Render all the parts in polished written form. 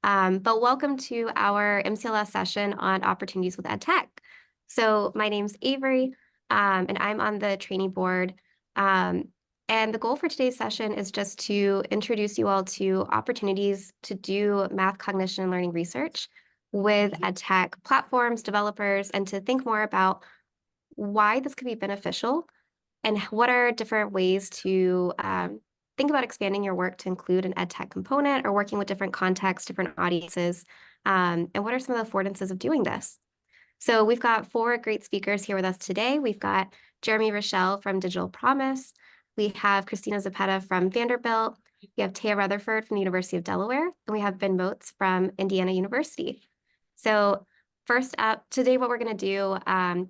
But welcome to our MCLS session on opportunities with EdTech. So my name's Avery, and I'm on the training board. And the goal for today's session is just to introduce you all to opportunities to do math, cognition, and learning research with EdTech platforms, developers, and to think more about why this could be beneficial and what are different ways to think about expanding your work to include an ed tech component or working with different contexts, different audiences, and what are some of the affordances of doing this? So we've got four great speakers here with us today. We've got Jeremy Roschelle from Digital Promise. We have Cristina Zepeda from Vanderbilt. We have Teya Rutherford from the University of Delaware, and we have Ben Motz from Indiana University. So first up, today what we're going to do,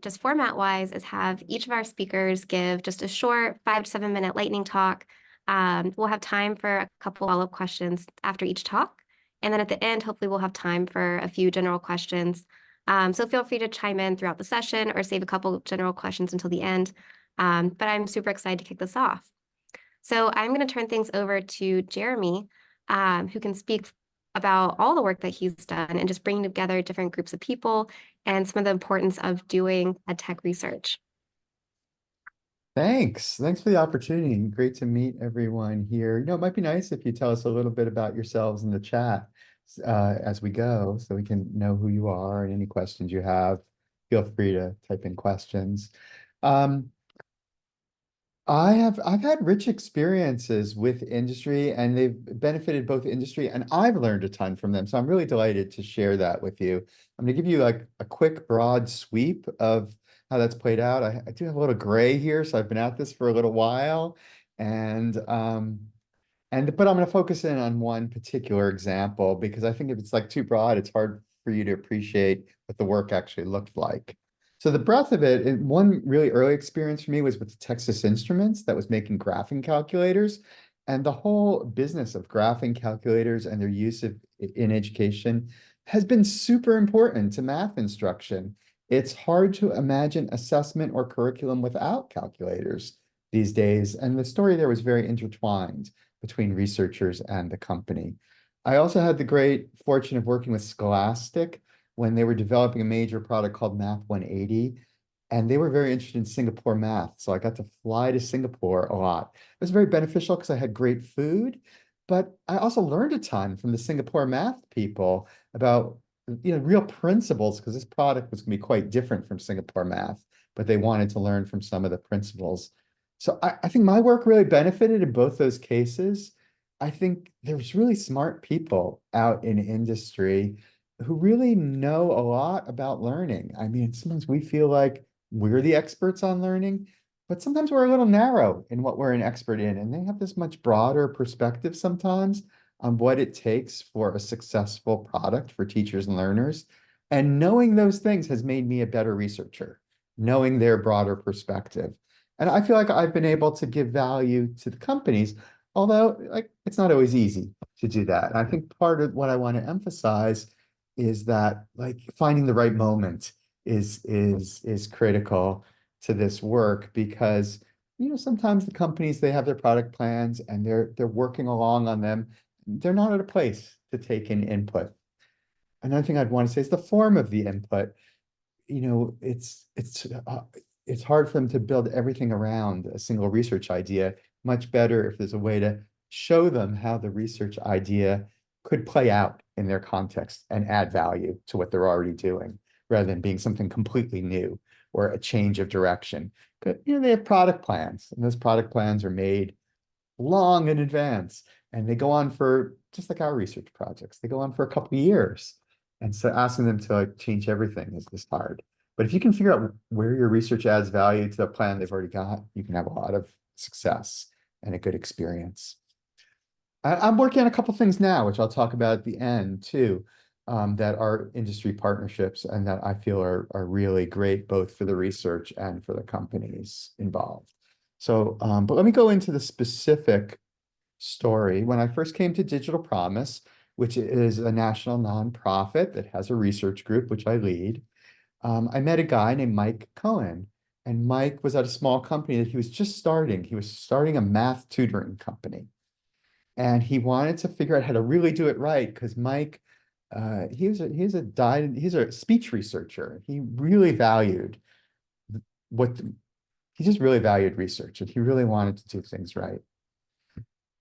just format-wise, is have each of our speakers give just a short 5 to 7 minute lightning talk. We'll have time for a couple follow-up questions after each talk. And then at the end, hopefully we'll have time for a few general questions. So feel free to chime in throughout the session or save a couple general questions until the end. But I'm super excited to kick this off. So I'm going to turn things over to Jeremy, who can speak about all the work that he's done and just bringing together different groups of people and some of the importance of doing ed tech research. Thanks. Thanks for the opportunity. Great to meet everyone here. It might be nice if you tell us a little bit about yourselves in the chat as we go, so we can know who you are and any questions you have. Feel free to type in questions. I've had rich experiences with industry, and they've benefited both industry, and I've learned a ton from them. So I'm really delighted to share that with you. I'm going to give you like a quick broad sweep of how that's played out. I do have a little gray here, so I've been at this for a little while, and but I'm going to focus in on one particular example because I think if it's like too broad, it's hard for you to appreciate what the work actually looked like. So the breadth of it, one really early experience for me was with the Texas Instruments that was making graphing calculators. And the whole business of graphing calculators and their use in education has been super important to math instruction. It's hard to imagine assessment or curriculum without calculators these days. And the story there was very intertwined between researchers and the company. I also had the great fortune of working with Scholastic when they were developing a major product called Math 180. And they were very interested in Singapore math. So I got to fly to Singapore a lot. It was very beneficial because I had great food, but I also learned a ton from the Singapore math people about real principles, because this product was going to be quite different from Singapore math, but they wanted to learn from some of the principles. So I think my work really benefited in both those cases. I think there's really smart people out in industry who really know a lot about learning. I mean, sometimes we feel like we're the experts on learning, but sometimes we're a little narrow in what we're an expert in. And they have this much broader perspective sometimes on what it takes for a successful product for teachers and learners. And knowing those things has made me a better researcher, knowing their broader perspective. And I feel like I've been able to give value to the companies, although it's not always easy to do that. And I think part of what I want to emphasize is that finding the right moment is critical to this work, because sometimes the companies, they have their product plans and they're working along on them. They're not at a place to take in input. Another thing I'd want to say is the form of the input. It's hard for them to build everything around a single research idea. Much better if there's a way to show them how the research idea could play out in their context and add value to what they're already doing, rather than being something completely new or a change of direction. They have product plans, and those product plans are made long in advance, and they go on for, just like our research projects, they go on for a couple of years. And so asking them to change everything is hard. But if you can figure out where your research adds value to the plan they've already got, you can have a lot of success and a good experience. I'm working on a couple things now, which I'll talk about at the end too, that are industry partnerships and that I feel are really great, both for the research and for the companies involved. So, but let me go into the specific story. When I first came to Digital Promise, which is a national nonprofit that has a research group, which I lead, I met a guy named Mike Cohen. And Mike was at a small company that he was just starting. He was starting a math tutoring company. and he wanted to figure out how to really do it right because Mike, he's a speech researcher. He really valued what he just really valued research, and he really wanted to do things right.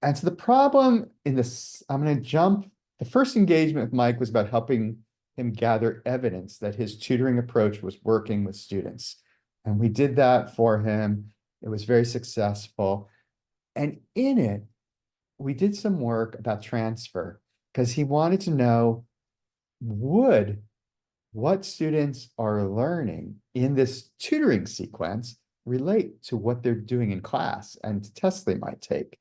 And so the problem in this, I'm going to jump. The first engagement with Mike was about helping him gather evidence that his tutoring approach was working with students. And we did that for him. It was very successful. And in it, we did some work about transfer because he wanted to know, would what students are learning in this tutoring sequence relate to what they're doing in class and tests they might take.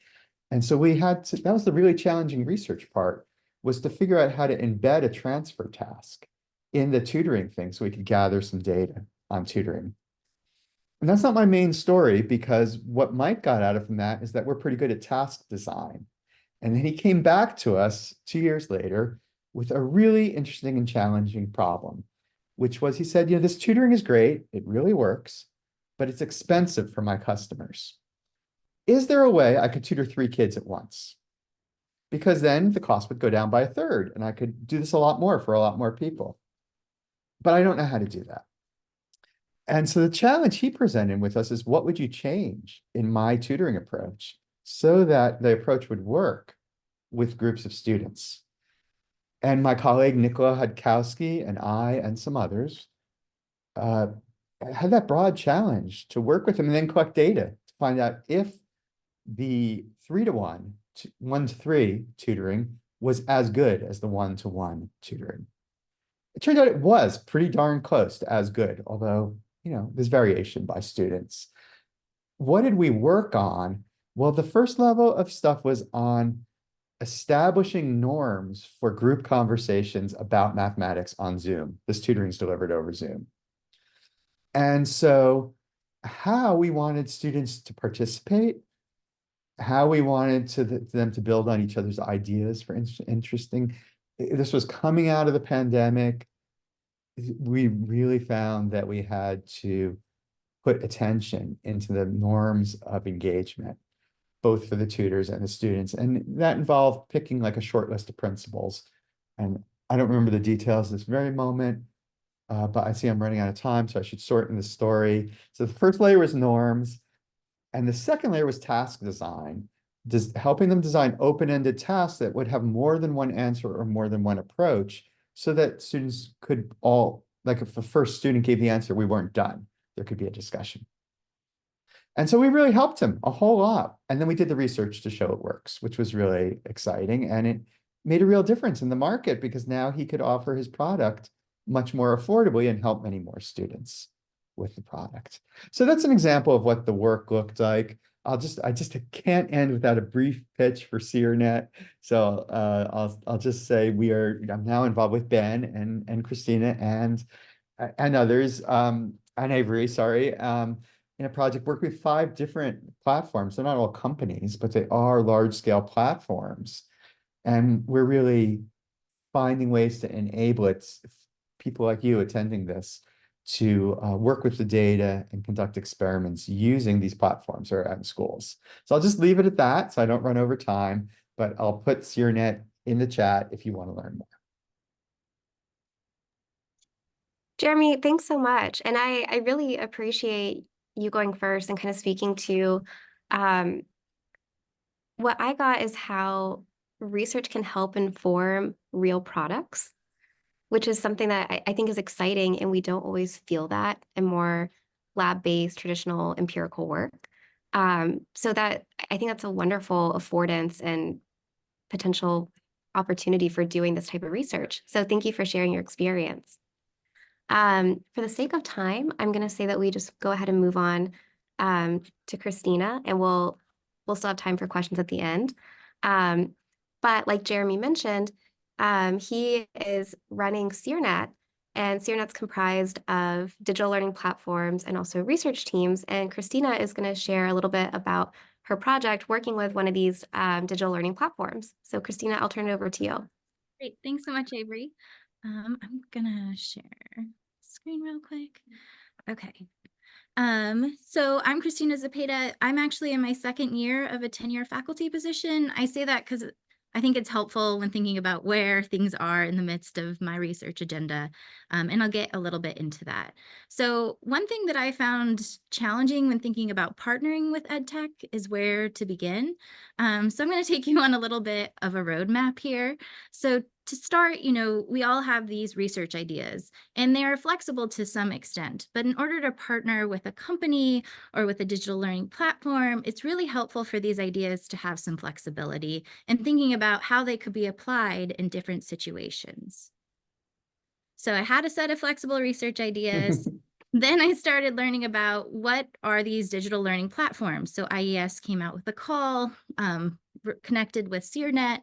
And so we had to, that was the really challenging research part, was to figure out how to embed a transfer task in the tutoring thing so we could gather some data on tutoring. And that's not my main story, because what Mike got out of from that is that we're pretty good at task design. And then he came back to us 2 years later with a really interesting and challenging problem, which was, he said, this tutoring is great, it really works, but it's expensive for my customers. Is there a way I could tutor 3 kids at once? Because then the cost would go down by 1/3, and I could do this a lot more for a lot more people. But I don't know how to do that. And so the challenge he presented with us is, what would you change in my tutoring approach so that the approach would work with groups of students? And my colleague, Nicola Hudkowski, and I, and some others, had that broad challenge to work with him and then collect data to find out if the 3-to-1, 1-to-3 tutoring was as good as the 1-to-1 tutoring. It turned out it was pretty darn close to as good, although, there's variation by students. What did we work on? Well, the first level of stuff was on establishing norms for group conversations about mathematics on Zoom. This tutoring is delivered over Zoom. And so how we wanted students to participate, how we wanted them to build on each other's ideas for interesting. This was coming out of the pandemic. We really found that we had to put attention into the norms of engagement, both for the tutors and the students. And that involved picking like a short list of principles. And I don't remember the details this very moment, but I see I'm running out of time, so I should sort in the story. So the first layer was norms, and the second layer was task design, helping them design open-ended tasks that would have more than one answer or more than one approach, so that students could all, like if the first student gave the answer, we weren't done. There could be a discussion. And so we really helped him a whole lot. And then we did the research to show it works, which was really exciting. And it made a real difference in the market, because now he could offer his product much more affordably and help many more students with the product. So that's an example of what the work looked like. I just can't end without a brief pitch for SeerNet. So I'll just say I'm now involved with Ben and Cristina and others, and Avery, sorry, in a project working with 5 different platforms. They're not all companies, but they are large scale platforms. And we're really finding ways to enable it, people like you attending this, to work with the data and conduct experiments using these platforms or at schools. So I'll just leave it at that so I don't run over time, but I'll put SeerNet in the chat if you want to learn more. Jeremy, thanks so much. And I really appreciate you going first and kind of speaking to what I got is how research can help inform real products, which is something that I think is exciting, and we don't always feel that in more lab-based, traditional, empirical work. So that I think that's a wonderful affordance and potential opportunity for doing this type of research. So thank you for sharing your experience. For the sake of time, I'm going to say that we just go ahead and move on to Cristina, and we'll still have time for questions at the end. But like Jeremy mentioned, he is running SeerNet, and SeerNet's comprised of digital learning platforms and also research teams. And Cristina is going to share a little bit about her project working with one of these digital learning platforms. So Cristina, I'll turn it over to you. Great. Thanks so much, Avery. I'm gonna share screen real quick. Okay. So I'm Cristina Zepeda. I'm actually in my second year of a tenure faculty position. I say that because I think it's helpful when thinking about where things are in the midst of my research agenda. And I'll get a little bit into that. So one thing that I found challenging when thinking about partnering with EdTech is where to begin. So I'm going to take you on a little bit of a roadmap here. So to start, we all have these research ideas and they are flexible to some extent. But in order to partner with a company or with a digital learning platform, it's really helpful for these ideas to have some flexibility and thinking about how they could be applied in different situations. So I had a set of flexible research ideas. Then I started learning about what are these digital learning platforms. So IES came out with a call, connected with SeerNet.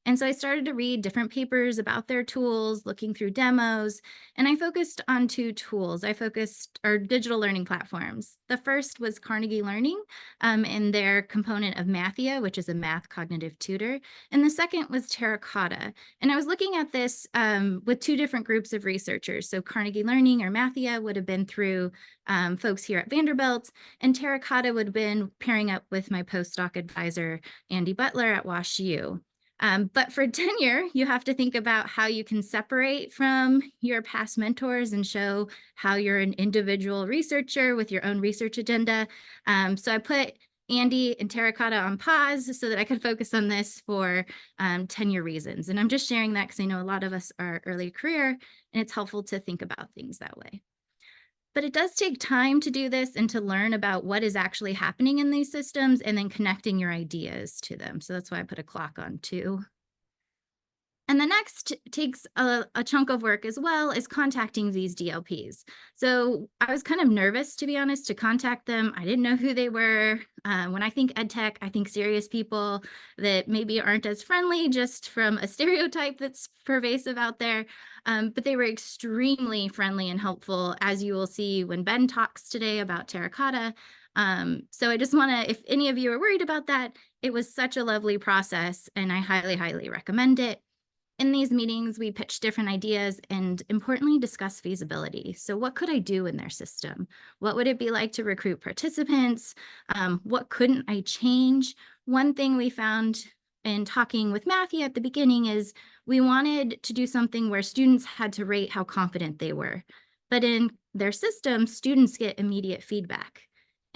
And so I started to read different papers about their tools, looking through demos, and I focused on two tools. Our digital learning platforms. The first was Carnegie Learning and their component of Mathia, which is a math cognitive tutor. And the second was Terracotta. And I was looking at this with two different groups of researchers. So Carnegie Learning or Mathia would have been through folks here at Vanderbilt, and Terracotta would have been pairing up with my postdoc advisor, Andy Butler at WashU. But for tenure, you have to think about how you can separate from your past mentors and show how you're an individual researcher with your own research agenda. So I put Andy and Terracotta on pause so that I could focus on this for tenure reasons. And I'm just sharing that because I know a lot of us are early career and it's helpful to think about things that way. But it does take time to do this and to learn about what is actually happening in these systems and then connecting your ideas to them. So that's why I put a clock on 2. And the next takes a chunk of work as well, is contacting these DLPs. So I was kind of nervous, to be honest, to contact them. I didn't know who they were. When I think EdTech, I think serious people that maybe aren't as friendly just from a stereotype that's pervasive out there. But they were extremely friendly and helpful, as you will see when Ben talks today about Terracotta. So I just want to, if any of you are worried about that, it was such a lovely process and I highly, highly recommend it. In these meetings, we pitch different ideas and importantly discuss feasibility. So what could I do in their system? What would it be like to recruit participants? What couldn't I change? One thing we found in talking with Matthew at the beginning is we wanted to do something where students had to rate how confident they were. But in their system, students get immediate feedback.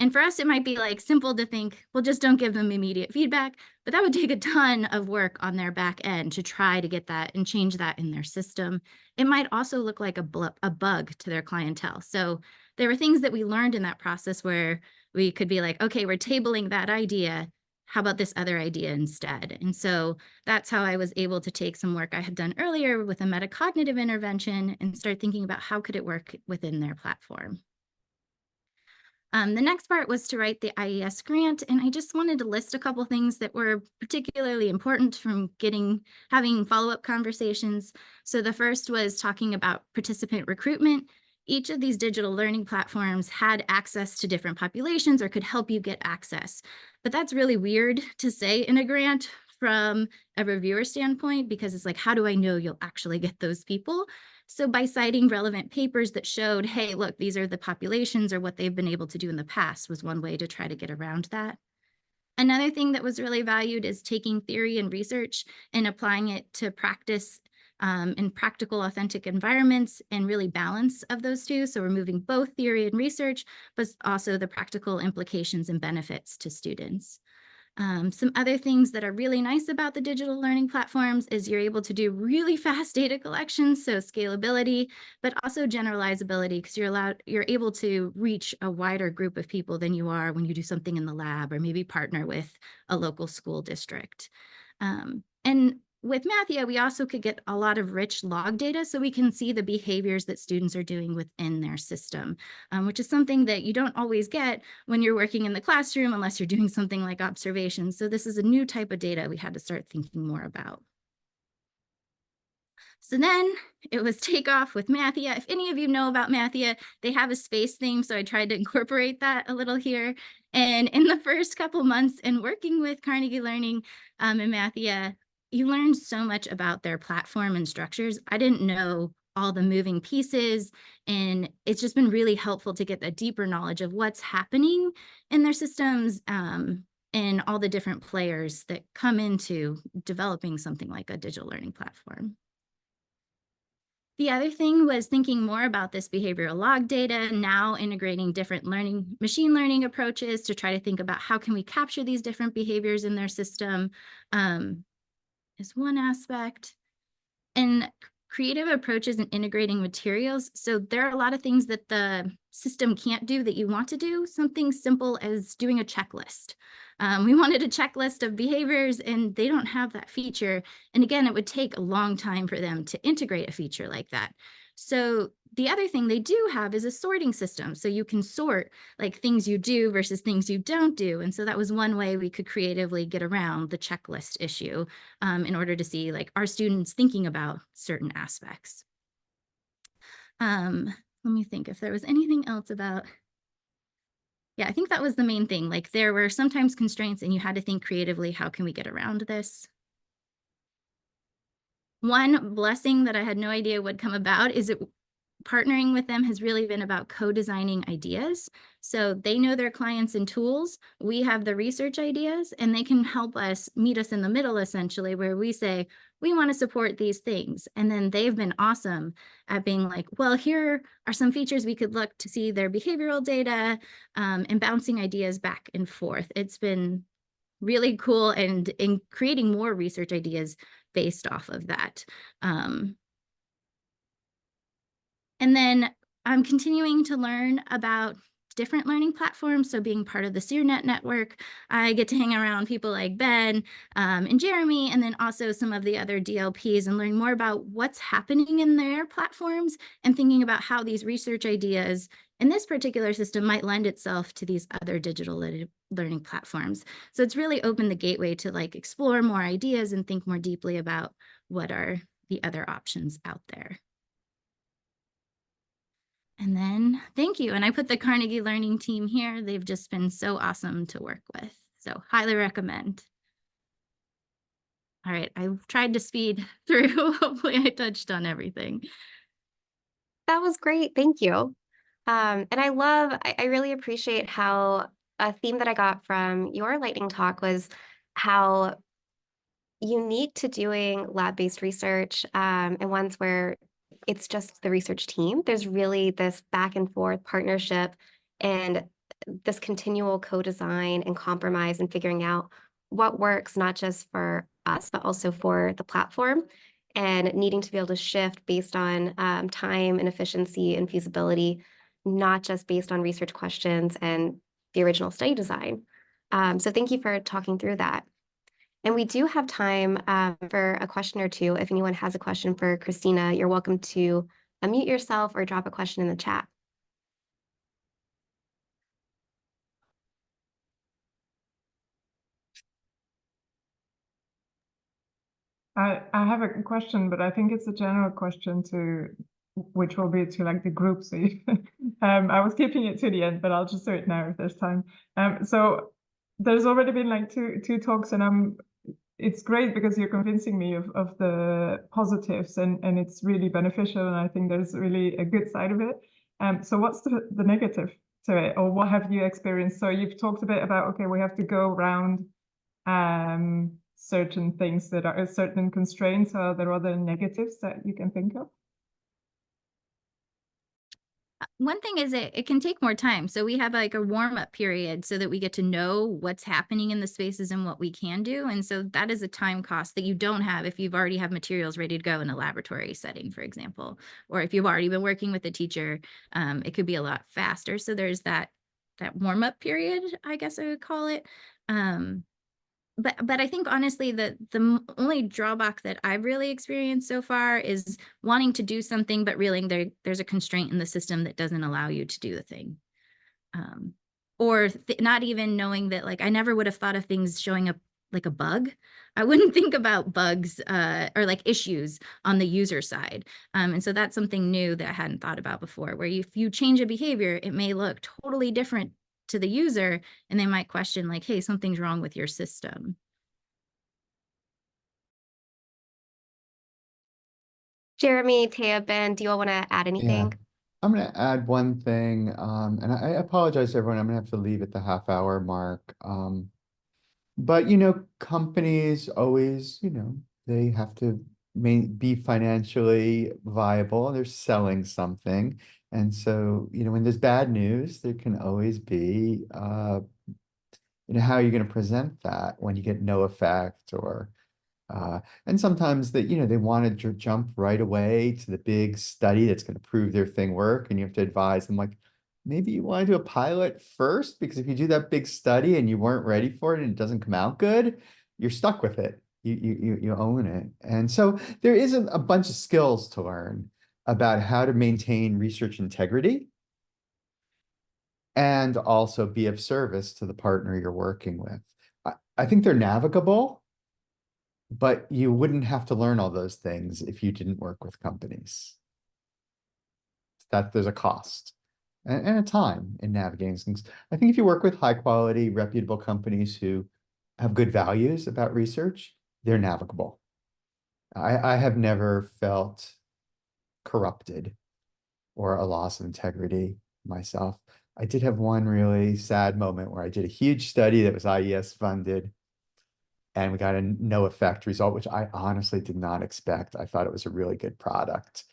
And for us, it might be like simple to think, well, just don't give them immediate feedback, but that would take a ton of work on their back end to try to get that and change that in their system. It might also look like a bug to their clientele. So there were things that we learned in that process where we could be like, okay, we're tabling that idea. How about this other idea instead? And so that's how I was able to take some work I had done earlier with a metacognitive intervention and start thinking about how could it work within their platform. The next part was to write the IES grant, and I just wanted to list a couple things that were particularly important from having follow-up conversations. So the first was talking about participant recruitment. Each of these digital learning platforms had access to different populations or could help you get access. But that's really weird to say in a grant from a reviewer standpoint, because it's like, how do I know you'll actually get those people? So by citing relevant papers that showed, hey, look, these are the populations or what they've been able to do in the past was one way to try to get around that. Another thing that was really valued is taking theory and research and applying it to practice in practical, authentic environments and really balance of those two. So we're moving both theory and research, but also the practical implications and benefits to students. Some other things that are really nice about the digital learning platforms is you're able to do really fast data collection, so scalability, but also generalizability, because you're able to reach a wider group of people than you are when you do something in the lab or maybe partner with a local school district. And with Mathia, we also could get a lot of rich log data so we can see the behaviors that students are doing within their system, which is something that you don't always get when you're working in the classroom unless you're doing something like observations. So this is a new type of data we had to start thinking more about. So then it was takeoff with Mathia. If any of you know about Mathia, they have a space theme, so I tried to incorporate that a little here. And in the first couple months in working with Carnegie Learning and Mathia, you learn so much about their platform and structures. I didn't know all the moving pieces. And it's just been really helpful to get a deeper knowledge of what's happening in their systems, and all the different players that come into developing something like a digital learning platform. The other thing was thinking more about this behavioral log data, now integrating different machine learning approaches to try to think about how can we capture these different behaviors in their system, is one aspect. And creative approaches and integrating materials. So there are a lot of things that the system can't do that you want to do. Something simple as doing a checklist. We wanted a checklist of behaviors, and they don't have that feature. And again, it would take a long time for them to integrate a feature like that. So the other thing they do have is a sorting system. So you can sort like things you do versus things you don't do. And so that was one way we could creatively get around the checklist issue, in order to see, like, are students thinking about certain aspects? Let me think if there was anything else about. Yeah, I think that was the main thing. Like, there were sometimes constraints and you had to think creatively, how can we get around this? One blessing that I had no idea would come about is partnering with them has really been about co-designing ideas. So they know their clients and tools, we have the research ideas, and they can help us meet us in the middle, essentially, where we say, we want to support these things. And then they've been awesome at being like, well, here are some features we could look to see their behavioral data, and bouncing ideas back and forth. It's been really cool, and in creating more research ideas based off of that. And then I'm continuing to learn about different learning platforms. So being part of the SeerNet network, I get to hang around people like Ben, and Jeremy, and then also some of the other DLPs, and learn more about what's happening in their platforms, and thinking about how these research ideas in this particular system might lend itself to these other digital learning platforms. So it's really opened the gateway to, like, explore more ideas and think more deeply about what are the other options out there. And then, thank you. And I put the Carnegie Learning team here. They've just been so awesome to work with. So highly recommend. All right, I tried to speed through. Hopefully I touched on everything. That was great. Thank you. And I really appreciate how a theme that I got from your lightning talk was how unique to doing lab-based research, and ones where it's just the research team. There's really this back and forth partnership and this continual co-design and compromise and figuring out what works, not just for us, but also for the platform, and needing to be able to shift based on time and efficiency and feasibility, not just based on research questions and the original study design. So thank you for talking through that. And we do have time for a question or two. If anyone has a question for Cristina, you're welcome to unmute yourself or drop a question in the chat. I have a question, but I think it's a general question which will be to, like, the group. So I was keeping it to the end, but I'll just do it now if there's time. So there's already been like two talks, and it's great because you're convincing me of the positives, and it's really beneficial, and I think there's really a good side of it. So what's the negative to it, or what have you experienced? So you've talked a bit about, okay, we have to go around certain things that are certain constraints. Are there other negatives that you can think of? One thing is it can take more time. So we have like a warm-up period so that we get to know what's happening in the spaces and what we can do. And so that is a time cost that you don't have if you've already have materials ready to go in a laboratory setting, for example, or if you've already been working with a teacher, it could be a lot faster. So there's that warm-up period, I guess I would call it. But I think honestly that the only drawback that I've really experienced so far is wanting to do something, but really there's a constraint in the system that doesn't allow you to do the thing. Or not even knowing that, like, I never would have thought of things showing up like a bug. I wouldn't think about bugs or like issues on the user side. And so that's something new that I hadn't thought about before, where if you change a behavior, it may look totally different to the user, and they might question, like, hey, something's wrong with your system. Jeremy, Teya, Ben, do you all want to add Yeah, anything? I'm gonna add one thing, and I apologize, everyone. I'm gonna have to leave at the half-hour mark. But companies always, they have to be financially viable. They're selling something, and so when there's bad news, there can always be, how are you going to present that when you get no effect or and sometimes they want to jump right away to the big study that's going to prove their thing work, and you have to advise them like maybe you want to do a pilot first, because if you do that big study and you weren't ready for it and it doesn't come out good, you're stuck with it. You own it. And so there isn't a bunch of skills to learn about how to maintain research integrity and also be of service to the partner you're working with. I think they're navigable, but you wouldn't have to learn all those things if you didn't work with companies. That there's a cost and a time in navigating things. I think if you work with high quality, reputable companies who have good values about research, they're navigable. I have never felt corrupted or a loss of integrity myself. I did have one really sad moment where I did a huge study that was IES funded, and we got a no effect result, which I honestly did not expect. I thought it was a really good product,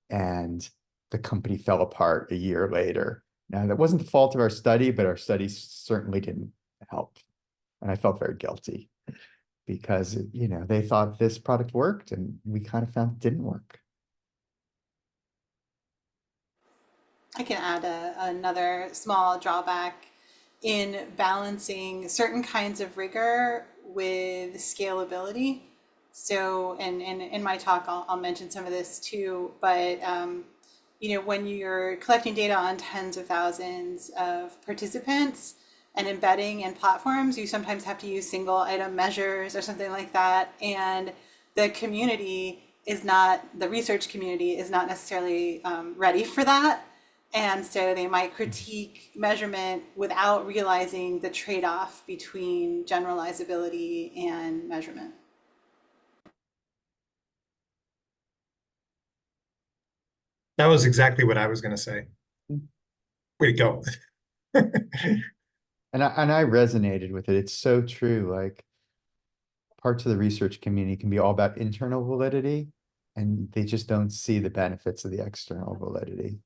and the company fell apart a year later. Now, that wasn't the fault of our study, but our study certainly didn't help. And I felt very guilty because, they thought this product worked and we kind of found it didn't work. I can add another small drawback in balancing certain kinds of rigor with scalability. So, and in my talk, I'll mention some of this too, but when you're collecting data on tens of thousands of participants and embedding in platforms, you sometimes have to use single item measures or something like that. And the research community is not necessarily ready for that. And so they might critique measurement without realizing the trade-off between generalizability and measurement. That was exactly what I was going to say. Way to go. And I resonated with it. It's so true. Like, parts of the research community can be all about internal validity, and they just don't see the benefits of the external validity.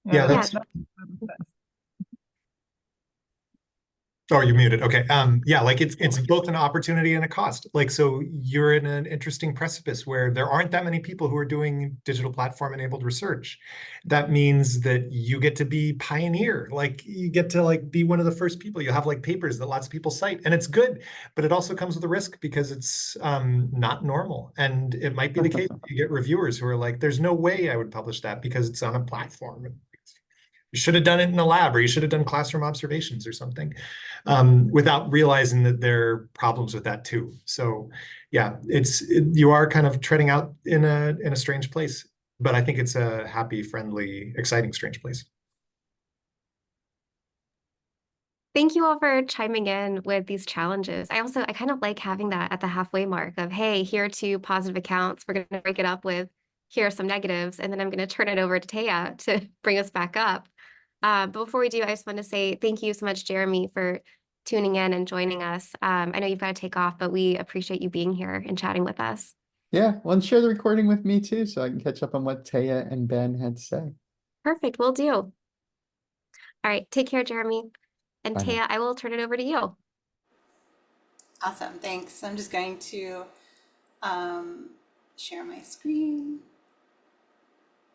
Yeah, that's Oh, you're muted. Okay. Yeah, like it's both an opportunity and a cost. Like, so you're in an interesting precipice where there aren't that many people who are doing digital platform enabled research. That means that you get to be pioneer. Like, you get to be one of the first people. You have papers that lots of people cite, and it's good, but it also comes with a risk because it's not normal. And it might be the case you get reviewers who are like, there's no way I would publish that because it's on a platform. You should have done it in a lab, or you should have done classroom observations or something, without realizing that there are problems with that too. So yeah, you are kind of treading out in a strange place, but I think it's a happy, friendly, exciting, strange place. Thank you all for chiming in with these challenges. I kind of like having that at the halfway mark of, hey, here are 2 positive accounts. We're going to break it up with, here are some negatives, and then I'm going to turn it over to Teya to bring us back up. But before we do, I just want to say thank you so much, Jeremy, for tuning in and joining us. I know you've got to take off, but we appreciate you being here and chatting with us. Yeah, well, and share the recording with me too, so I can catch up on what Teya and Ben had to say. Perfect, will do. All right, take care, Jeremy. And Bye now. Teya, I will turn it over to you. Awesome, thanks. I'm just going to share my screen.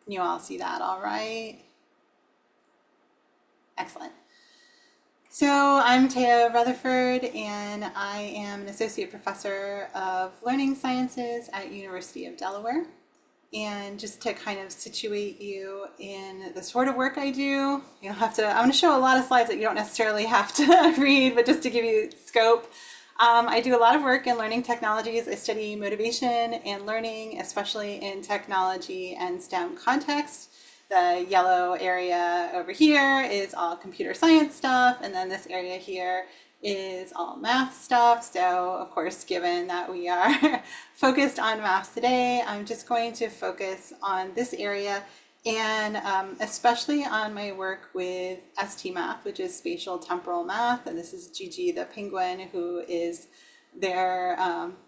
Can you all see that all right? Excellent. So I'm Teya Rutherford, and I am an associate professor of learning sciences at University of Delaware. And just to kind of situate you in the sort of work I do, I'm going to show a lot of slides that you don't necessarily have to read, but just to give you scope. I do a lot of work in learning technologies. I study motivation and learning, especially in technology and STEM context. The yellow area over here is all computer science stuff, and then this area here is all math stuff. So of course, given that we are focused on math today, I'm just going to focus on this area, and especially on my work with ST Math, which is spatial temporal math. And this is Gigi the penguin, who is their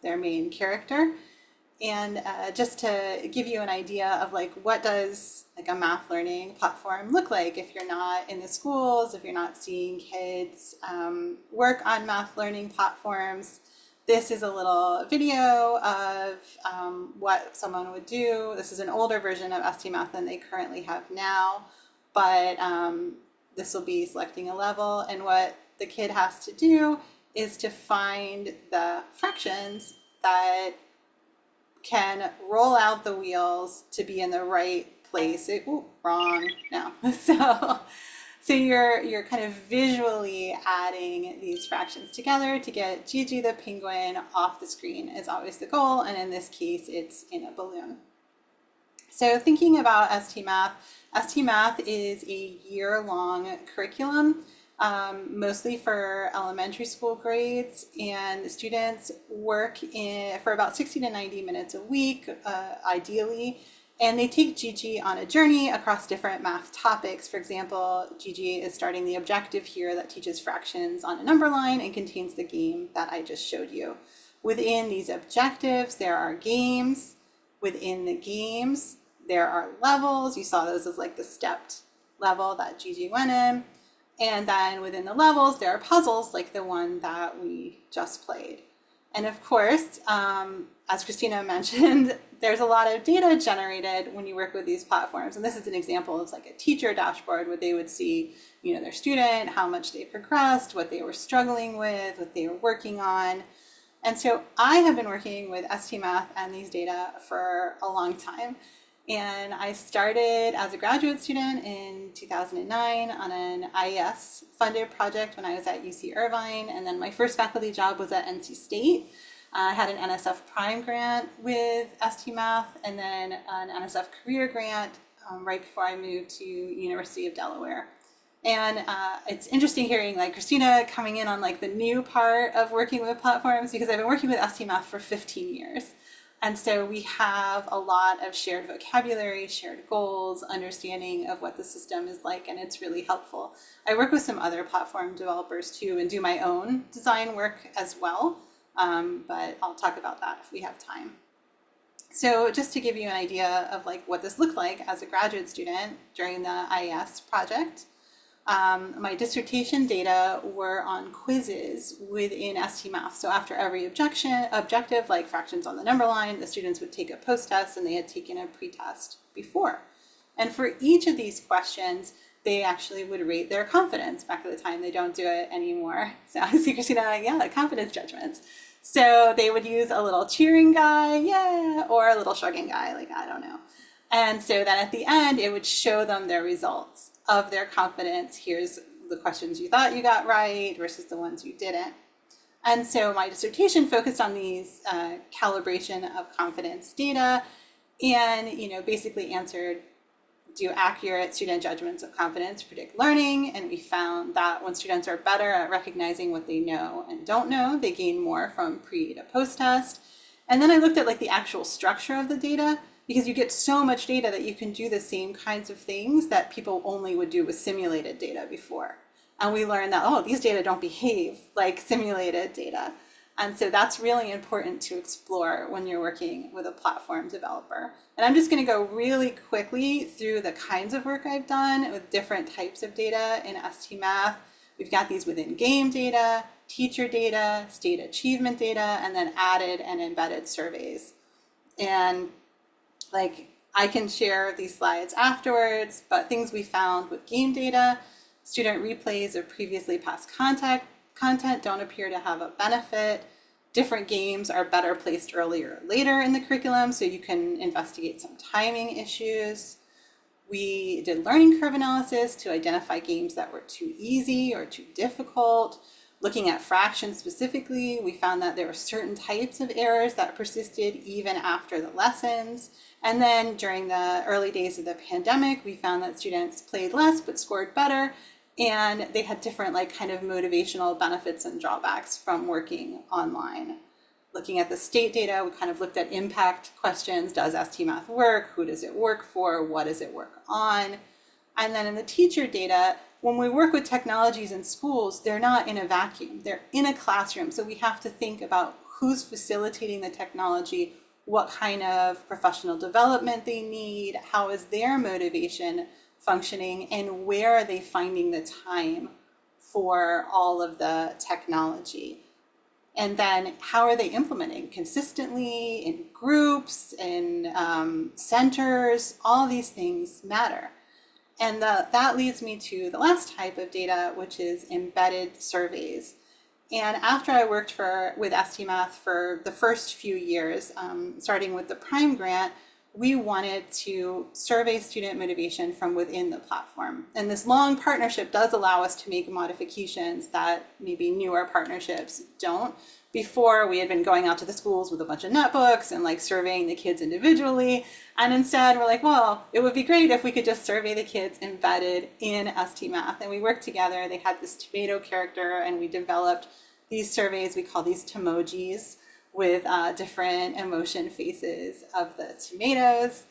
main character. And just to give you an idea of like, what does like a math learning platform look like if you're not in the schools, if you're not seeing kids work on math learning platforms. This is a little video of what someone would do. This is an older version of ST Math than they currently have now, but this will be selecting a level, and what the kid has to do is to find the fractions that can roll out the wheels to be in the right place. Ooh, wrong. No. So you're kind of visually adding these fractions together to get Gigi the penguin off the screen is always the goal. And in this case, it's in a balloon. So thinking about ST Math is a year-long curriculum, mostly for elementary school grades, and students work for about 60 to 90 minutes a week, ideally, and they take Gigi on a journey across different math topics. For example, Gigi is starting the objective here that teaches fractions on a number line and contains the game that I just showed you. Within these objectives, there are games. Within the games, there are levels. You saw those as like the stepped level that Gigi went in. And then within the levels, there are puzzles like the one that we just played. And of course, as Cristina mentioned, there's a lot of data generated when you work with these platforms. And this is an example of like a teacher dashboard where they would see, you know, their student, how much they progressed, what they were struggling with, what they were working on. And so I have been working with ST Math and these data for a long time. And I started as a graduate student in 2009 on an IES funded project when I was at UC Irvine. And then my first faculty job was at NC State. I had an NSF Prime grant with ST Math, and then an NSF career grant right before I moved to University of Delaware. And it's interesting hearing like Cristina coming in on like the new part of working with platforms, because I've been working with ST Math for 15 years. And so we have a lot of shared vocabulary, shared goals, understanding of what the system is like, and it's really helpful. I work with some other platform developers too and do my own design work as well, but I'll talk about that if we have time. So just to give you an idea of like what this looked like as a graduate student during the IES project, my dissertation data were on quizzes within ST Math. So after every objective, like fractions on the number line, the students would take a post-test, and they had taken a pre-test before. And for each of these questions, they actually would rate their confidence. Back at the time, they don't do it anymore. So I see Cristina, yeah, confidence judgments. So they would use a little cheering guy, yeah, or a little shrugging guy, like, I don't know. And so then at the end, it would show them their results of their confidence. Here's the questions you thought you got right versus the ones you didn't. And so my dissertation focused on these calibration of confidence data, and basically answered, do accurate student judgments of confidence predict learning? And we found that when students are better at recognizing what they know and don't know, they gain more from pre to post test. And then I looked at like the actual structure of the data, because you get so much data that you can do the same kinds of things that people only would do with simulated data before. And we learned that, oh, these data don't behave like simulated data. And so that's really important to explore when you're working with a platform developer. And I'm just going to go really quickly through the kinds of work I've done with different types of data in ST Math. We've got these within game data, teacher data, state achievement data, and then added and embedded surveys. And like, I can share these slides afterwards, but things we found with game data, student replays of previously past content don't appear to have a benefit. Different games are better placed earlier or later in the curriculum, so you can investigate some timing issues. We did learning curve analysis to identify games that were too easy or too difficult. Looking at fractions specifically, we found that there were certain types of errors that persisted even after the lessons. And then during the early days of the pandemic, we found that students played less but scored better And they had different like kind of motivational benefits and drawbacks from working online. Looking at the state data, we kind of looked at impact questions. Does STMath work? Who does it work for? What does it work on? And then in the teacher data, when we work with technologies in schools, they're not in a vacuum. They're in a classroom. So we have to think about who's facilitating the technology, what kind of professional development they need, how is their motivation functioning, and where are they finding the time for all of the technology. And then how are they implementing consistently in groups, in centers? All these things matter. And that leads me to the last type of data, which is embedded surveys. And after I worked with STMath for the first few years, starting with the Prime grant, we wanted to survey student motivation from within the platform. And this long partnership does allow us to make modifications that maybe newer partnerships don't. Before, we had been going out to the schools with a bunch of netbooks and like surveying the kids individually. And instead we're like, well, it would be great if we could just survey the kids embedded in STMath. And we worked together. They had this tomato character and we developed these surveys. We call these tomojis, with different emotion faces of the tomatoes.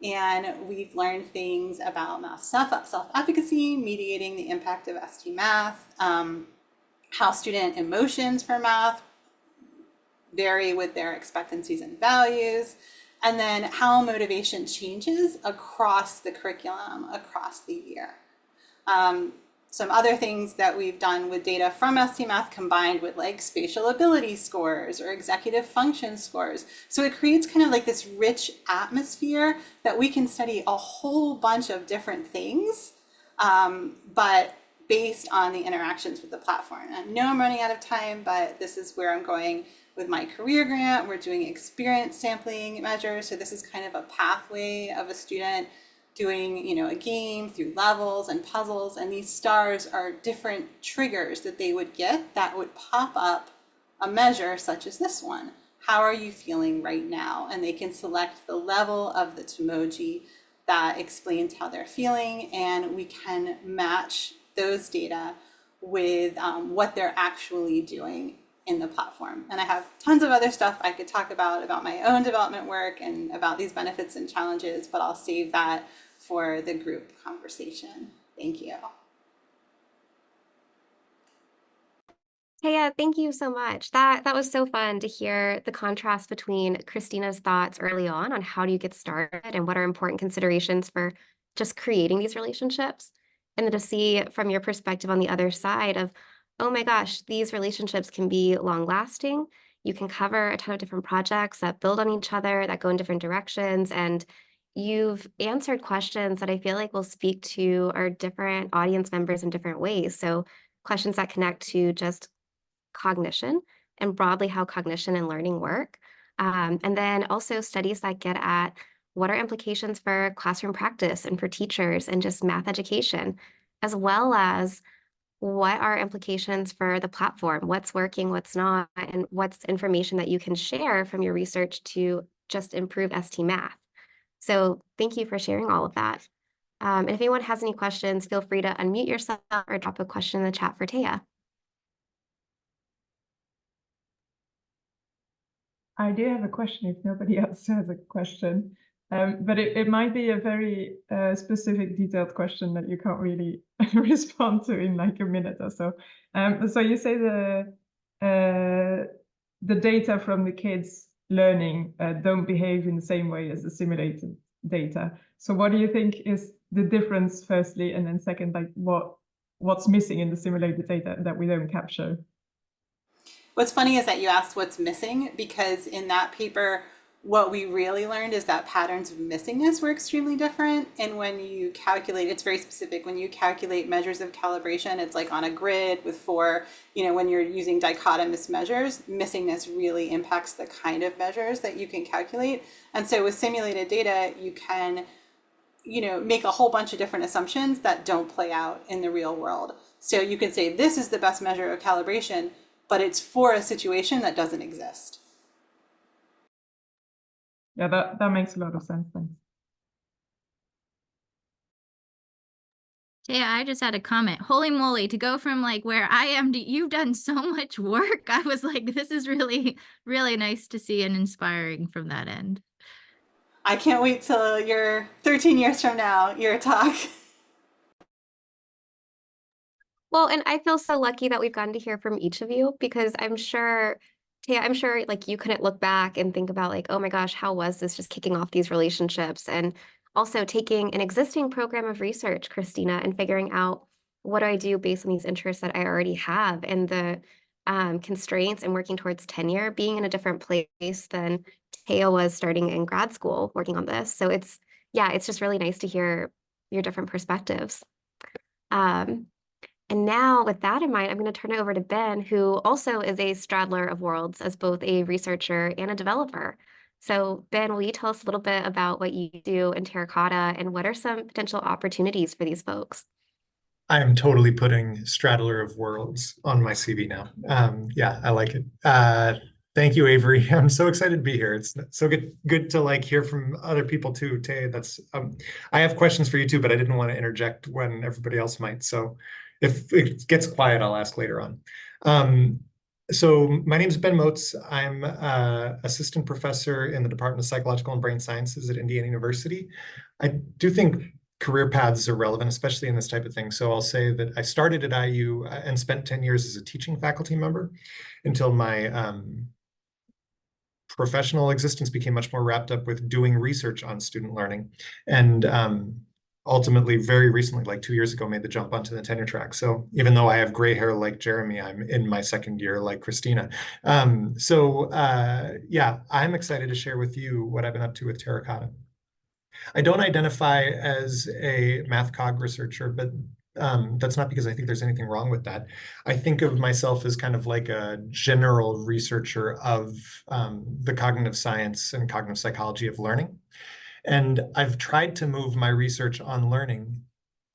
And we've learned things about math self-efficacy, mediating the impact of STMath, how student emotions for math vary with their expectancies and values, and then how motivation changes across the curriculum, across the year. Some other things that we've done with data from STMath combined with like spatial ability scores or executive function scores. So it creates kind of like this rich atmosphere that we can study a whole bunch of different things, but based on the interactions with the platform. And I know I'm running out of time, but this is where I'm going with my career grant. We're doing experience sampling measures. So this is kind of a pathway of a student doing, you know, a game through levels and puzzles, and these stars are different triggers that they would get that would pop up a measure such as this one. How are you feeling right now? And they can select the level of the tomoji that explains how they're feeling, and we can match those data with what they're actually doing in the platform. And I have tons of other stuff I could talk about my own development work and about these benefits and challenges, but I'll save that for the group conversation. Thank you. Teya, thank you so much. That was so fun to hear the contrast between Christina's thoughts early on how do you get started and what are important considerations for just creating these relationships. And then to see from your perspective on the other side of, oh my gosh, these relationships can be long lasting. You can cover a ton of different projects that build on each other, that go in different directions. And you've answered questions that I feel like will speak to our different audience members in different ways. So questions that connect to just cognition and broadly how cognition and learning work. And then also studies that get at what are implications for classroom practice and for teachers and just math education, as well as what are implications for the platform, what's working, what's not, and what's information that you can share from your research to just improve STMath. So thank you for sharing all of that. And if anyone has any questions, feel free to unmute yourself or drop a question in the chat for Teya. I do have a question if nobody else has a question, but it might be a very specific, detailed question that you can't really respond to in like a minute or so. So you say the data from the kids learning don't behave in the same way as the simulated data. So what do you think is the difference, firstly, and then second, like what's missing in the simulated data that we don't capture? What's funny is that you asked what's missing, because in that paper, what we really learned is that patterns of missingness were extremely different. And when you calculate, it's very specific. When you calculate measures of calibration, it's like on a grid with 4, you know, when you're using dichotomous measures, missingness really impacts the kind of measures that you can calculate. And so with simulated data, you can, you know, make a whole bunch of different assumptions that don't play out in the real world. So you can say, this is the best measure of calibration, but it's for a situation that doesn't exist. Yeah, that makes a lot of sense. Thanks. Teya, I just had a comment. Holy moly, to go from like where I am to you've done so much work. I was like, this is really, really nice to see and inspiring from that end. I can't wait till you're 13 years from now, your talk. Well, and I feel so lucky that we've gotten to hear from each of you because I'm sure, Taya, I'm sure like you couldn't look back and think about like, oh my gosh, how was this just kicking off these relationships? And also taking an existing program of research, Christina, and figuring out what do I do based on these interests that I already have and the constraints and working towards tenure, being in a different place than Taya was starting in grad school working on this. So yeah, it's just really nice to hear your different perspectives. And now, with that in mind, I'm going to turn it over to Ben, who also is a straddler of worlds as both a researcher and a developer. So, Ben, will you tell us a little bit about what you do in Terracotta and what are some potential opportunities for these folks? I am totally putting Straddler of Worlds on my CV now. Yeah, I like it. Thank you, Avery. I'm so excited to be here. It's so good to like hear from other people too. Tay, that's I have questions for you too, but I didn't want to interject when everybody else might. So if it gets quiet, I'll ask later on. So my name is Ben Motz. I'm assistant professor in the Department of Psychological and Brain Sciences at Indiana University. I do think career paths are relevant, especially in this type of thing. So I'll say that I started at IU and spent 10 years as a teaching faculty member until my professional existence became much more wrapped up with doing research on student learning. And ultimately, very recently, like 2 years ago, made the jump onto the tenure track. So even though I have gray hair like Jeremy, I'm in my second year like Cristina. Yeah, I'm excited to share with you what I've been up to with Terracotta. I don't identify as a math cog researcher, but that's not because I think there's anything wrong with that. I think of myself as kind of like a general researcher of the cognitive science and cognitive psychology of learning. And I've tried to move my research on learning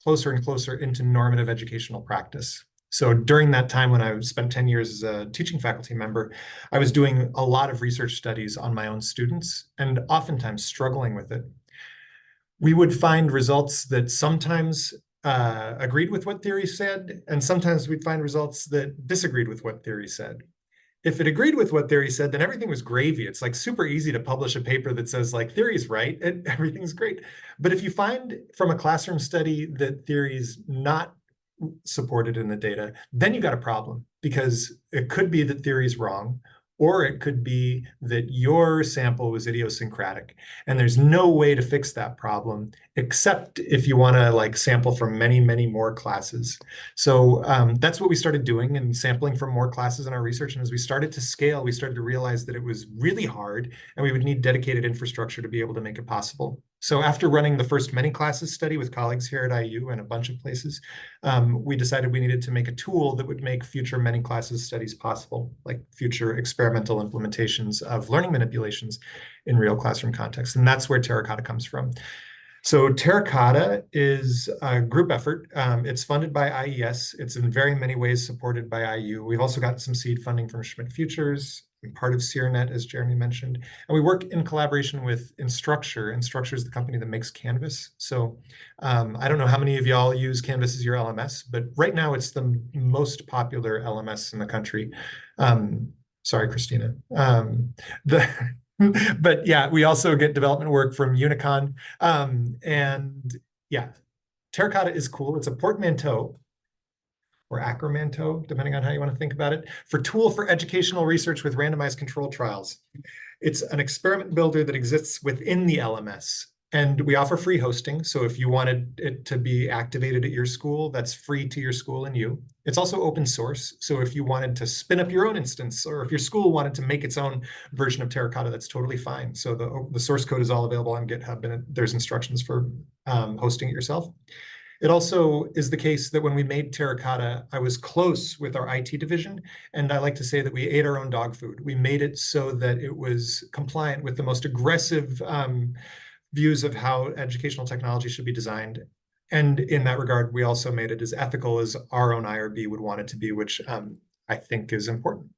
closer and closer into normative educational practice. So during that time when I spent 10 years as a teaching faculty member, I was doing a lot of research studies on my own students and oftentimes struggling with it. We would find results that sometimes agreed with what theory said, and sometimes we'd find results that disagreed with what theory said. If it agreed with what theory said, then everything was gravy. It's like super easy to publish a paper that says like theory's right and everything's great. But if you find from a classroom study that theory's not supported in the data, then you got a problem because it could be that theory's wrong, or it could be that your sample was idiosyncratic. And there's no way to fix that problem, except if you want to like sample from many, many more classes. So that's what we started doing and sampling from more classes in our research. And as we started to scale, we started to realize that it was really hard and we would need dedicated infrastructure to be able to make it possible. So after running the first many classes study with colleagues here at IU and a bunch of places, we decided we needed to make a tool that would make future many classes studies possible, like future experimental implementations of learning manipulations in real classroom contexts. And that's where Terracotta comes from. So Terracotta is a group effort. It's funded by IES. It's in very many ways supported by IU. We've also gotten some seed funding from Schmidt Futures, part of SeerNet, as Jeremy mentioned. And we work in collaboration with Instructure. Instructure is the company that makes Canvas. So I don't know how many of y'all use Canvas as your LMS, but right now it's the most popular LMS in the country. Sorry, Cristina. But yeah, we also get development work from Unicon. And yeah, Terracotta is cool. It's a portmanteau or acromanteau, depending on how you want to think about it, for tool for educational research with randomized control trials. It's an experiment builder that exists within the LMS. And we offer free hosting. So if you wanted it to be activated at your school, that's free to your school and you. It's also open source. So if you wanted to spin up your own instance, or if your school wanted to make its own version of Terracotta, that's totally fine. So the source code is all available on GitHub, and there's instructions for hosting it yourself. It also is the case that when we made Terracotta, I was close with our IT division, and I like to say that we ate our own dog food. We made it so that it was compliant with the most aggressive views of how educational technology should be designed. And in that regard, we also made it as ethical as our own IRB would want it to be, which I think is important.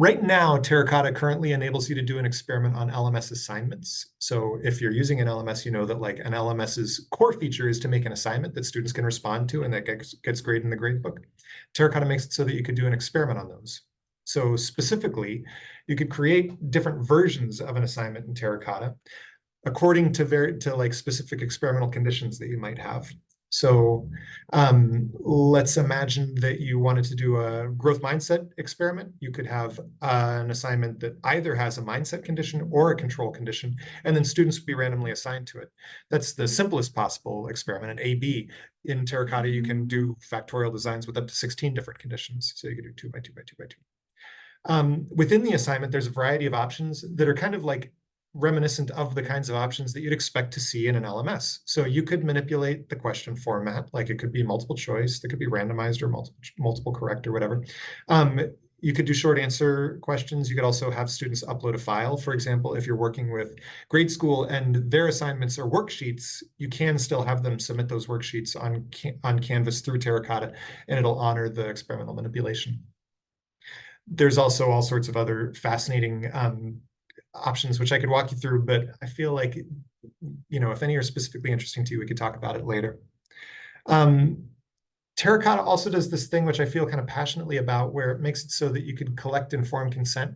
Right now, Terracotta currently enables you to do an experiment on LMS assignments. So if you're using an LMS, you know that like an LMS's core feature is to make an assignment that students can respond to and that gets graded in the gradebook. Terracotta makes it so that you could do an experiment on those. So specifically, you could create different versions of an assignment in Terracotta according to like specific experimental conditions that you might have. So let's imagine that you wanted to do a growth mindset experiment. You could have an assignment that either has a mindset condition or a control condition, and then students would be randomly assigned to it. That's the simplest possible experiment, an A/B. In Terracotta, you can do factorial designs with up to 16 different conditions. So you could do 2 by 2 by 2 by 2. Within the assignment, there's a variety of options that are kind of like reminiscent of the kinds of options that you'd expect to see in an LMS. So you could manipulate the question format, like it could be multiple choice, that could be randomized or multiple correct or whatever. You could do short answer questions. You could also have students upload a file. For example, if you're working with grade school and their assignments are worksheets, you can still have them submit those worksheets on Canvas through Terracotta, and it'll honor the experimental manipulation. There's also all sorts of other fascinating options, which I could walk you through, but I feel like, if any are specifically interesting to you, we could talk about it later. Terracotta also does this thing, which I feel kind of passionately about, where it makes it so that you can collect informed consent.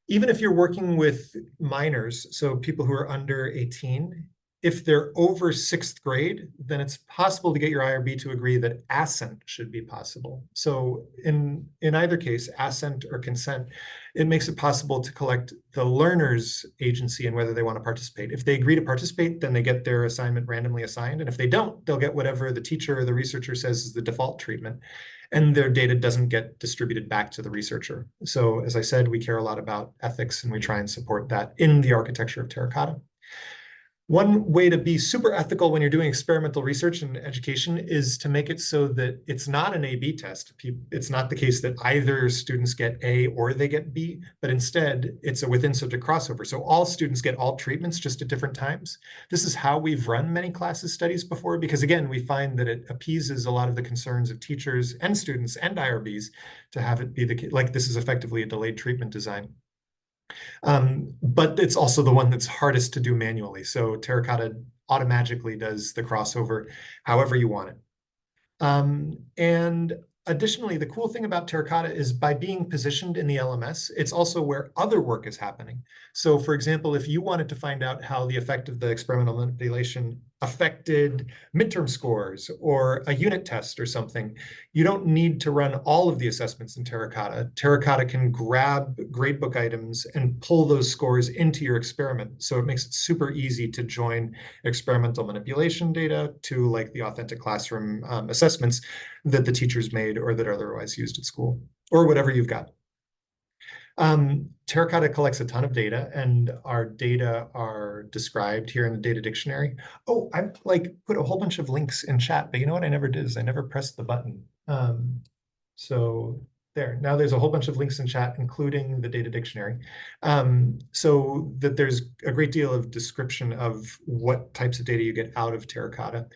Even if you're working with minors, so people who are under 18, if they're over 6th grade, then it's possible to get your IRB to agree that assent should be possible. So in either case, assent or consent, it makes it possible to collect the learner's agency and whether they want to participate. If they agree to participate, then they get their assignment randomly assigned. And if they don't, they'll get whatever the teacher or the researcher says is the default treatment. And their data doesn't get distributed back to the researcher. So as I said, we care a lot about ethics, and we try and support that in the architecture of Terracotta. One way to be super ethical when you're doing experimental research and education is to make it so that it's not an A/B test. It's not the case that either students get A or they get B, but instead it's a within subject crossover. So all students get all treatments just at different times. This is how we've run many classes studies before, because again, we find that it appeases a lot of the concerns of teachers and students and IRBs to have it be like this is effectively a delayed treatment design. But it's also the one that's hardest to do manually. So Terracotta automatically does the crossover however you want it. And additionally, the cool thing about Terracotta is by being positioned in the LMS, it's also where other work is happening. So for example, if you wanted to find out how the effect of the experimental manipulation affected midterm scores or a unit test or something, you don't need to run all of the assessments in Terracotta. Terracotta can grab gradebook items and pull those scores into your experiment. So it makes it super easy to join experimental manipulation data to like the authentic classroom assessments that the teachers made or that are otherwise used at school, or whatever you've got. Terracotta collects a ton of data, and our data are described here in the data dictionary. Oh, I like put a whole bunch of links in chat, but you know what I never did is I never pressed the button. So there, now there's a whole bunch of links in chat, including the data dictionary. So that there's a great deal of description of what types of data you get out of Terracotta.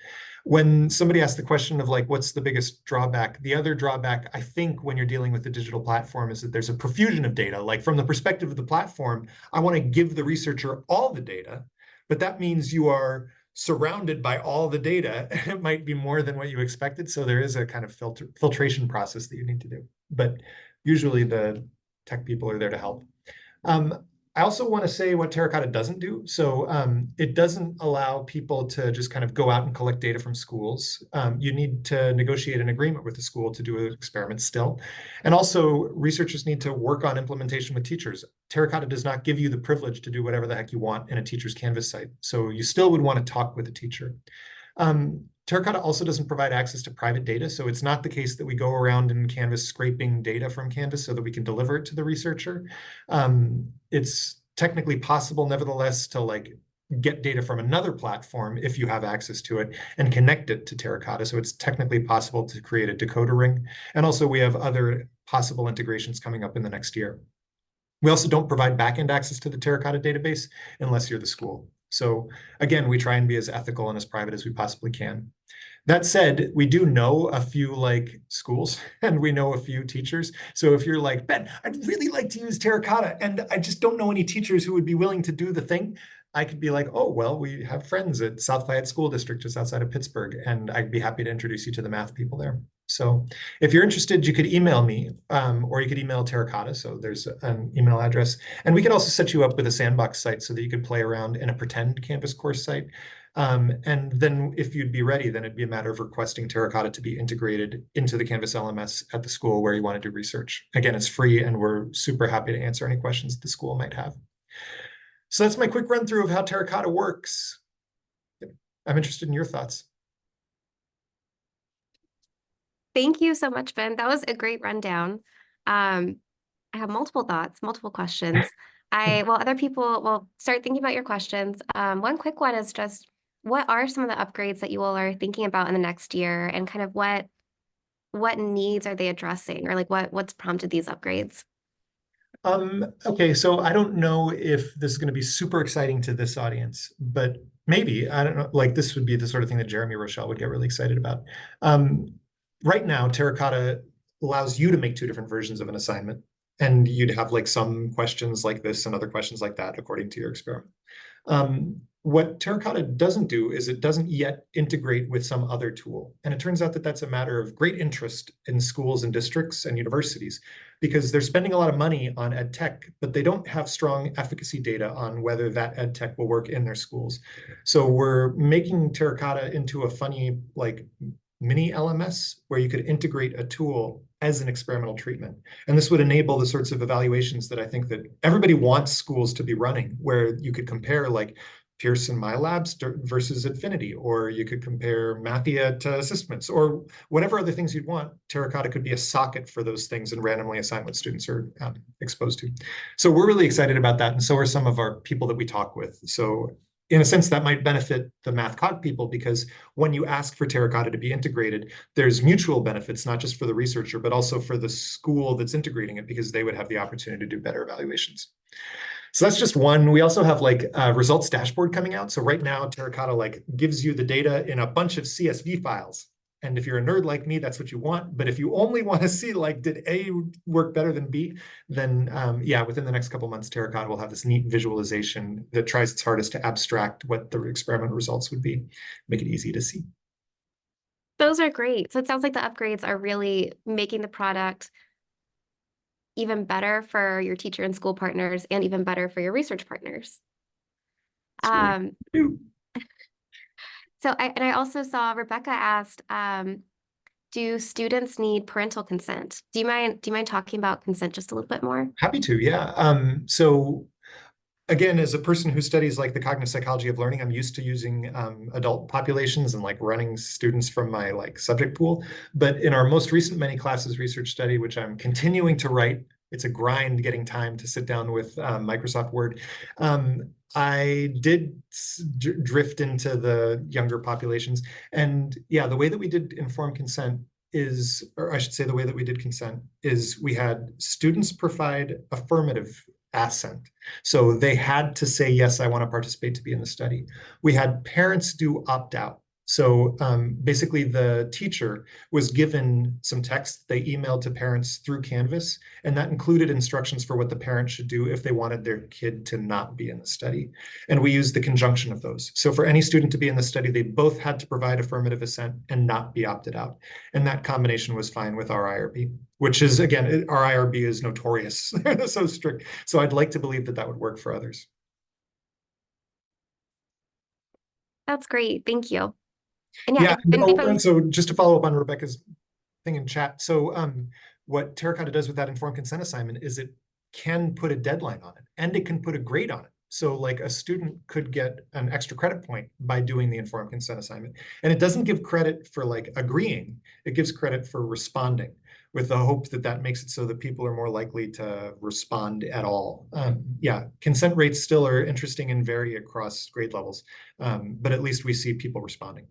When somebody asks the question of like, what's the biggest drawback? The other drawback, I think, when you're dealing with the digital platform is that there's a profusion of data. Like from the perspective of the platform, I want to give the researcher all the data, but that means you are surrounded by all the data, and it might be more than what you expected. So there is a kind of filtration process that you need to do. But usually the tech people are there to help. I also want to say what Terracotta doesn't do. So it doesn't allow people to just kind of go out and collect data from schools. You need to negotiate an agreement with the school to do an experiment still. And also researchers need to work on implementation with teachers. Terracotta does not give you the privilege to do whatever the heck you want in a teacher's Canvas site. So you still would want to talk with a teacher. Terracotta also doesn't provide access to private data. So it's not the case that we go around in Canvas scraping data from Canvas so that we can deliver it to the researcher. It's technically possible, nevertheless, to like get data from another platform if you have access to it and connect it to Terracotta. So it's technically possible to create a decoder ring. And also we have other possible integrations coming up in the next year. We also don't provide backend access to the Terracotta database unless you're the school. So again, we try and be as ethical and as private as we possibly can. That said, we do know a few like schools and we know a few teachers. So if you're like, Ben, I'd really like to use Terracotta and I just don't know any teachers who would be willing to do the thing, I could be like, oh, well, we have friends at South Fayette School District just outside of Pittsburgh, and I'd be happy to introduce you to the math people there. So if you're interested, you could email me or you could email Terracotta. So there's an email address. And we could also set you up with a sandbox site so that you could play around in a pretend Canvas course site. And then if you'd be ready, then it'd be a matter of requesting Terracotta to be integrated into the Canvas LMS at the school where you want to do research. Again, it's free and we're super happy to answer any questions the school might have. So that's my quick run through of how Terracotta works. I'm interested in your thoughts. Thank you so much, Ben. That was a great rundown. I have multiple thoughts, multiple questions. While other people will start thinking about your questions, one quick one is just, what are some of the upgrades that you all are thinking about in the next year, and kind of what needs are they addressing, or like what's prompted these upgrades? Okay, so I don't know if this is going to be super exciting to this audience, but maybe, I don't know, like this would be the sort of thing that Jeremy Roschelle would get really excited about. Right now, Terracotta allows you to make two different versions of an assignment, and you'd have like some questions like this and other questions like that according to your experiment. What Terracotta doesn't do is it doesn't yet integrate with some other tool. And it turns out that that's a matter of great interest in schools and districts and universities, because they're spending a lot of money on ed tech, but they don't have strong efficacy data on whether that ed tech will work in their schools. So we're making Terracotta into a funny like mini LMS where you could integrate a tool as an experimental treatment. And this would enable the sorts of evaluations that I think that everybody wants schools to be running, where you could compare like Pearson MyLabs versus Affinity, or you could compare Mathia to Assessments, or whatever other things you'd want. Terracotta could be a socket for those things and randomly assign what students are exposed to. So we're really excited about that, and so are some of our people that we talk with. So in a sense, that might benefit the math cog people, because when you ask for Terracotta to be integrated, there's mutual benefits, not just for the researcher, but also for the school that's integrating it, because they would have the opportunity to do better evaluations. So that's just one. We also have like a results dashboard coming out. So right now, Terracotta like gives you the data in a bunch of CSV files. And if you're a nerd like me, that's what you want. But if you only want to see like, did A work better than B, then yeah, within the next couple months, Terracotta will have this neat visualization that tries its hardest to abstract what the experiment results would be, make it easy to see. Those are great. So it sounds like the upgrades are really making the product even better for your teacher and school partners, and even better for your research partners. So I also saw Rebecca asked, do students need parental consent? Do you mind talking about consent just a little bit more? Happy to, yeah. So again, as a person who studies like the cognitive psychology of learning, I'm used to using adult populations and like running students from my like subject pool. But in our most recent many classes research study, which I'm continuing to write, it's a grind getting time to sit down with Microsoft Word. I did drift into the younger populations. And yeah, the way that we did informed consent is, or I should say the way that we did consent is we had students provide affirmative assent. So they had to say, yes, I want to participate to be in the study. We had parents do opt out. So basically the teacher was given some text they emailed to parents through Canvas, and that included instructions for what the parent should do if they wanted their kid to not be in the study. And we used the conjunction of those. So for any student to be in the study, they both had to provide affirmative assent and not be opted out. And that combination was fine with our IRB, which is, again, our IRB is notorious, so strict. So I'd like to believe that that would work for others. That's great. Thank you. And yeah, and so just to follow up on Rebecca's thing in chat. So what Terracotta does with that informed consent assignment is it can put a deadline on it, and it can put a grade on it. So like a student could get an extra credit point by doing the informed consent assignment. And it doesn't give credit for like agreeing, it gives credit for responding, with the hope that that makes it so that people are more likely to respond at all. Yeah, consent rates still are interesting and vary across grade levels, but at least we see people responding.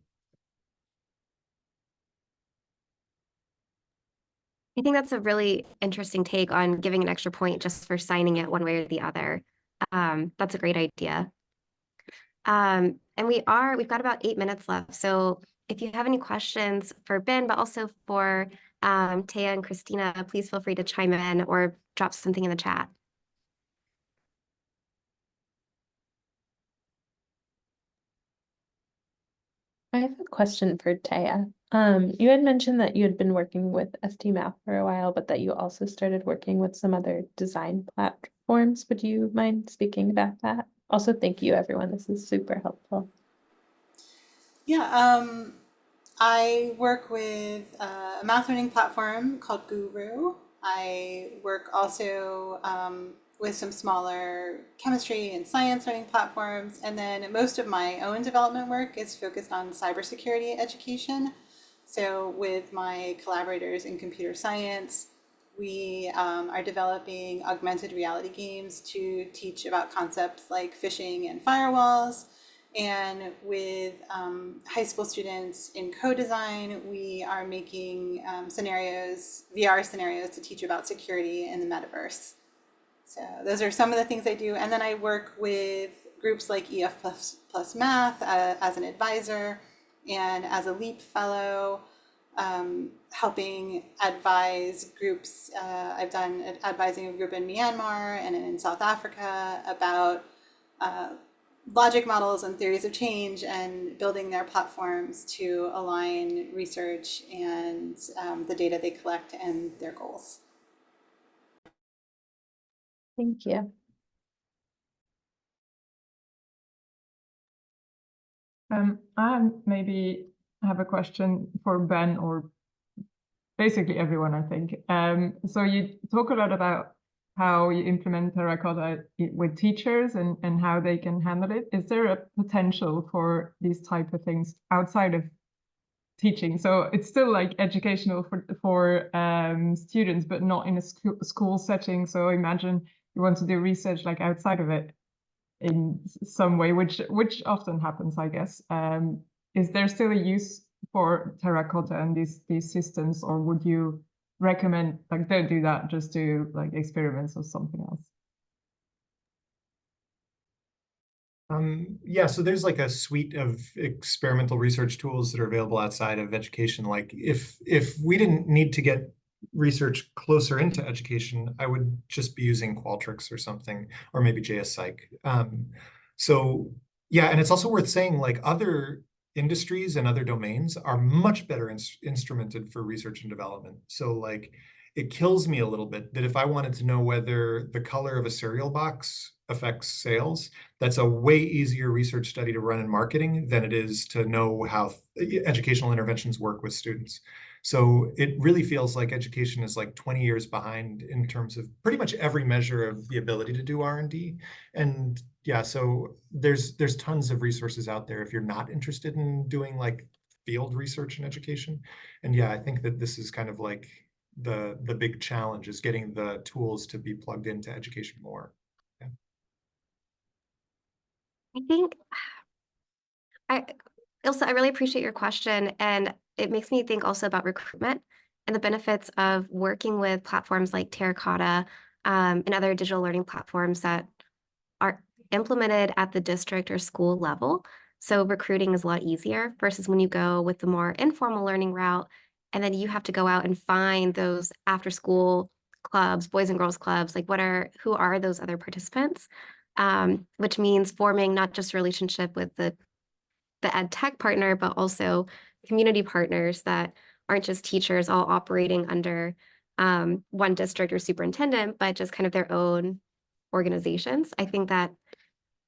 I think that's a really interesting take on giving an extra point just for signing it one way or the other. That's a great idea. And we've got about 8 minutes left. So if you have any questions for Ben, but also for Teya and Cristina, please feel free to chime in or drop something in the chat. I have a question for Teya. You had mentioned that you had been working with STMath for a while, but that you also started working with some other design platforms. Would you mind speaking about that? Also, thank you, everyone. This is super helpful. Yeah, I work with a math learning platform called Guru. I work also with some smaller chemistry and science learning platforms. And then most of my own development work is focused on cybersecurity education. So with my collaborators in computer science, we are developing augmented reality games to teach about concepts like phishing and firewalls. And with high school students in co-design, we are making scenarios, VR scenarios to teach about security in the metaverse. So those are some of the things I do. And then I work with groups like EF plus Math as an advisor and as a LEAP fellow, helping advise groups. I've done advising a group in Myanmar and in South Africa about logic models and theories of change and building their platforms to align research and the data they collect and their goals. Thank you. I maybe have a question for Ben or basically everyone, I think. So you talk a lot about how you implement terracotta with teachers and how they can handle it. Is there a potential for these type of things outside of teaching? So it's still like educational for students, but not in a school setting. So imagine you want to do research like outside of it in some way, which often happens, I guess. Is there still a use for terracotta and these systems, or would you recommend like don't do that, just do like experiments or something else? Yeah, so there's like a suite of experimental research tools that are available outside of education. Like if we didn't need to get research closer into education, I would just be using Qualtrics or something, or maybe JSPsych. So yeah, and it's also worth saying like other industries and other domains are much better instrumented for research and development. So like it kills me a little bit that if I wanted to know whether the color of a cereal box affects sales, that's a way easier research study to run in marketing than it is to know how educational interventions work with students. So it really feels like education is like 20 years behind in terms of pretty much every measure of the ability to do R&D. And yeah, so there's tons of resources out there if you're not interested in doing like field research in education. And yeah, I think that this is kind of like the big challenge is getting the tools to be plugged into education more. Yeah. I think Ilse, I really appreciate your question, and it makes me think also about recruitment and the benefits of working with platforms like Terracotta and other digital learning platforms that are implemented at the district or school level. So recruiting is a lot easier versus when you go with the more informal learning route, and then you have to go out and find those after school clubs, boys and girls clubs, like who are those other participants? Which means forming not just a relationship with the ed tech partner, but also community partners that aren't just teachers all operating under one district or superintendent, but just kind of their own organizations. I think that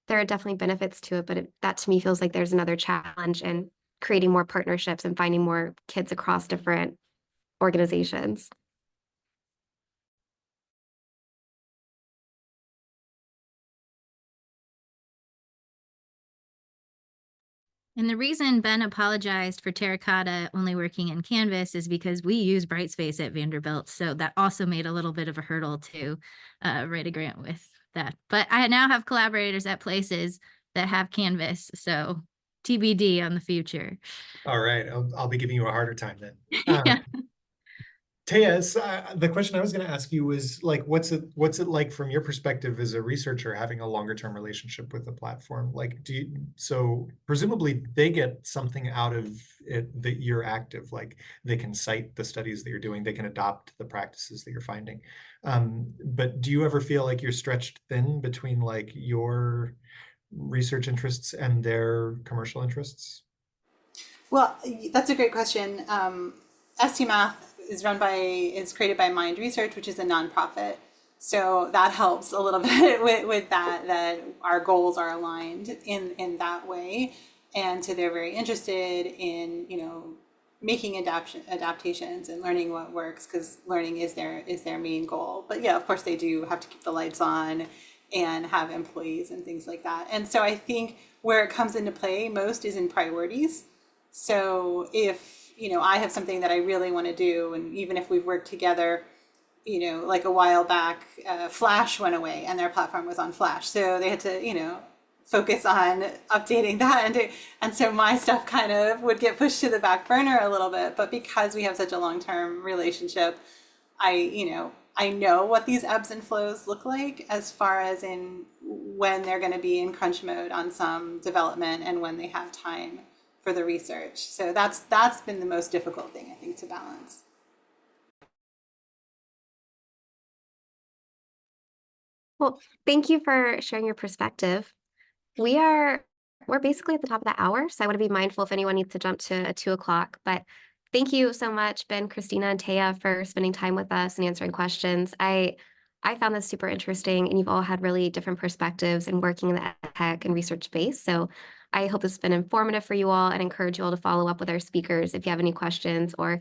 there are definitely benefits to it, but that to me feels like there's another challenge in creating more partnerships and finding more kids across different organizations. And the reason Ben apologized for Terracotta only working in Canvas is because we use Brightspace at Vanderbilt. So that also made a little bit of a hurdle to write a grant with that. But I now have collaborators at places that have Canvas. So TBD on the future. All right, I'll be giving you a harder time then. Yeah. Teya, the question I was going to ask you was like, what's it like from your perspective as a researcher having a longer term relationship with the platform? Like, so presumably they get something out of it that you're active, like they can cite the studies that you're doing, they can adopt the practices that you're finding. But do you ever feel like you're stretched thin between like your research interests and their commercial interests? Well, that's a great question. STMath is created by Mind Research, which is a nonprofit. So that helps a little bit with that our goals are aligned in that way. And so they're very interested in, making adaptations and learning what works, because learning is their main goal. But yeah, of course they do have to keep the lights on and have employees and things like that. And so I think where it comes into play most is in priorities. So if, I have something that I really want to do, and even if we've worked together, like a while back, Flash went away and their platform was on Flash. So they had to, focus on updating that. And so my stuff kind of would get pushed to the back burner a little bit. But because we have such a long-term relationship, I know what these ebbs and flows look like as far as in when they're going to be in crunch mode on some development and when they have time for the research. So that's been the most difficult thing, I think, to balance. Well, thank you for sharing your perspective. We're basically at the top of the hour, so I want to be mindful if anyone needs to jump to 2:00. But thank you so much, Ben, Cristina, and Teya, for spending time with us and answering questions. I found this super interesting, and you've all had really different perspectives in working in the tech and research space. So I hope this has been informative for you all, and encourage you all to follow up with our speakers if you have any questions or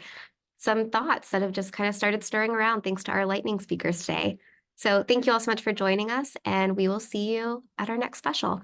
some thoughts that have just kind of started stirring around thanks to our lightning speakers today. So thank you all so much for joining us, and we will see you at our next special.